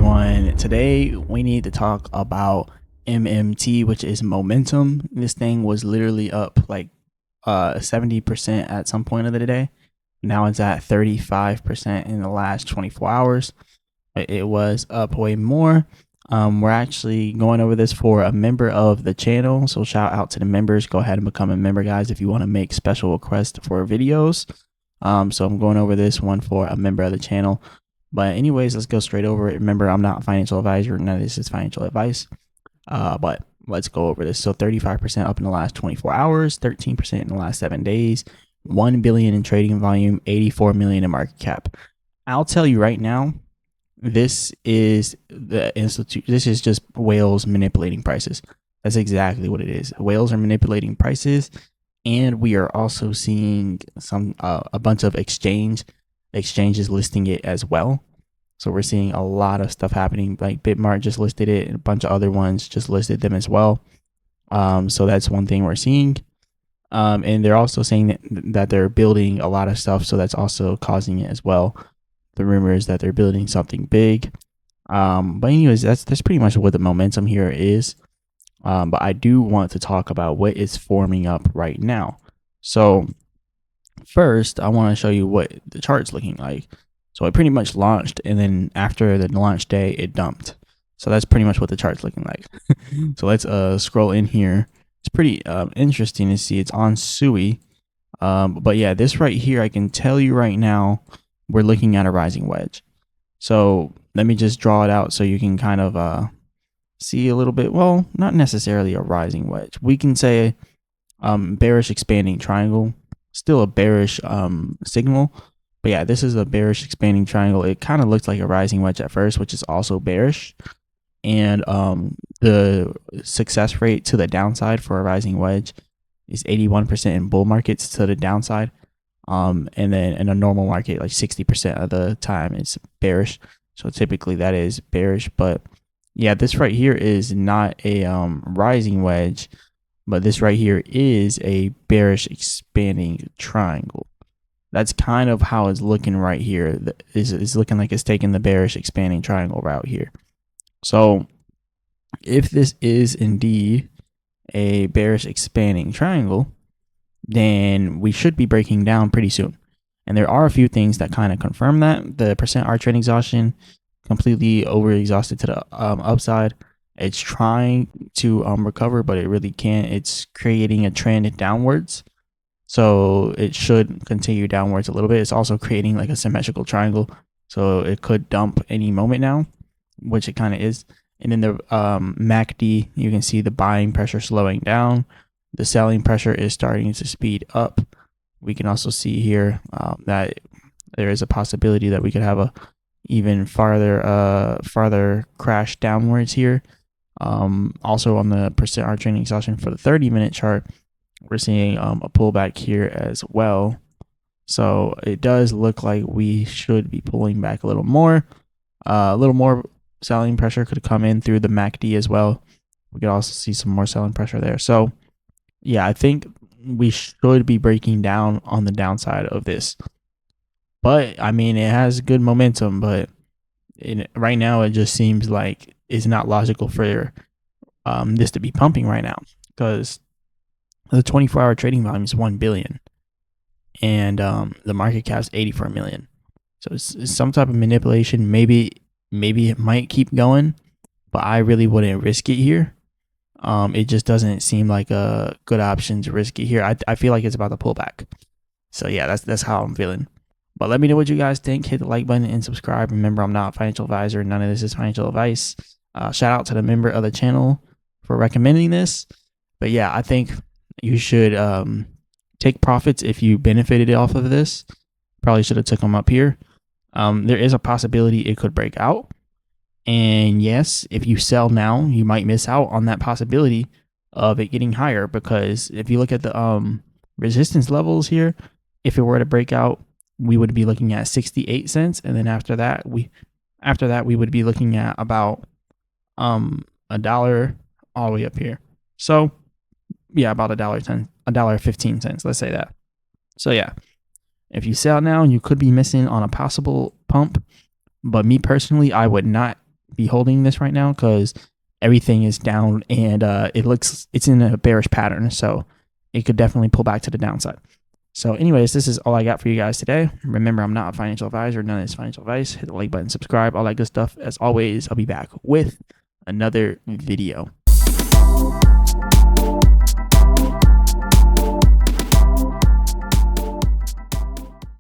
everyone. Today we need to talk about MMT, which is momentum. This thing was literally up like 70% at some point of the day. Now it's at 35% in the last 24 hours. It was up way more. We're actually going over this for a member of the channel. So shout out to the members. Go ahead and become a member, guys, if you want to make special requests for videos. So I'm going over this one for a member of the channel. But anyways, let's go straight over it. Remember, I'm not a financial advisor. None of this is financial advice. But let's go over this. So 35% up in the last 24 hours, 13% in the last 7 days, 1 billion in trading volume, 84 million in market cap. I'll tell you right now, this is this is just whales manipulating prices. That's exactly what it is. Whales are manipulating prices, and we are also seeing a bunch of exchanges listing it as well. So we're seeing a lot of stuff happening. Like Bitmart just listed it, and a bunch of other ones just listed them as well. So that's one thing we're seeing. And they're also saying that they're building a lot of stuff, so that's also causing it as well. The rumor is that they're building something big. But anyways, that's pretty much what the momentum here is. But I do want to talk about what is forming up right now. So first, I want to show you what the chart's looking like. So it pretty much launched, and then after the launch day, it dumped. So that's pretty much what the chart's looking like. So let's scroll in here. It's pretty interesting to see. It's on SUI. But yeah, this right here, I can tell you right now, we're looking at a rising wedge. So let me just draw it out so you can kind of see a little bit. Well, not necessarily a rising wedge. We can say bearish expanding triangle. Still a bearish signal. But yeah, this is a bearish expanding triangle. It kind of looks like a rising wedge at first, which is also bearish. And the success rate to the downside for a rising wedge is 81% in bull markets to the downside. And then in a normal market, like 60% of the time it's bearish. So typically that is bearish. But yeah, this right here is not a rising wedge, but this right here is a bearish expanding triangle. That's kind of how it's looking right here. It's looking like it's taking the bearish expanding triangle route here. So if this is indeed a bearish expanding triangle, then we should be breaking down pretty soon. And there are a few things that kind of confirm that. The percent R trend exhaustion, completely over exhausted to the upside. It's trying to recover, but it really can't. It's creating a trend downwards. So it should continue downwards a little bit. It's also creating like a symmetrical triangle. So it could dump any moment now, which it kind of is. And then the MACD, you can see the buying pressure slowing down. The selling pressure is starting to speed up. We can also see here that there is a possibility that we could have a even farther crash downwards here. Also on the percent R trending exhaustion for the 30-minute chart, we're seeing a pullback here as well. So it does look like we should be pulling back a little more. A little more selling pressure could come in through the MACD as well. We could also see some more selling pressure there. So yeah, I think we should be breaking down on the downside of this. But I mean, it has good momentum, but right now it just seems like it's not logical for this to be pumping right now, because the 24-hour trading volume is 1 billion and the market cap is 84 million. So it's some type of manipulation. Maybe it might keep going, but I really wouldn't risk it here. It just doesn't seem like a good option to risk it here. I feel like it's about to pull back. So yeah, that's how I'm feeling. But let me know what you guys think. Hit the like button and subscribe. Remember, I'm not a financial advisor. None of this is financial advice. Shout out to the member of the channel for recommending this. But yeah, I think you should take profits if you benefited off of this. Probably should have took them up here. There is a possibility it could break out. And yes, if you sell now, you might miss out on that possibility of it getting higher, because if you look at the resistance levels here, if it were to break out, we would be looking at 68 cents, and then after that we would be looking at about $1 all the way up here. So yeah, about $1.15, let's say that. So yeah, if you sell now, you could be missing on a possible pump. But me personally, I would not be holding this right now because everything is down and it's in a bearish pattern. So it could definitely pull back to the downside. So anyways, this is all I got for you guys today. Remember, I'm not a financial advisor. None of this financial advice. Hit the like button, subscribe, all that good stuff. As always, I'll be back with another video.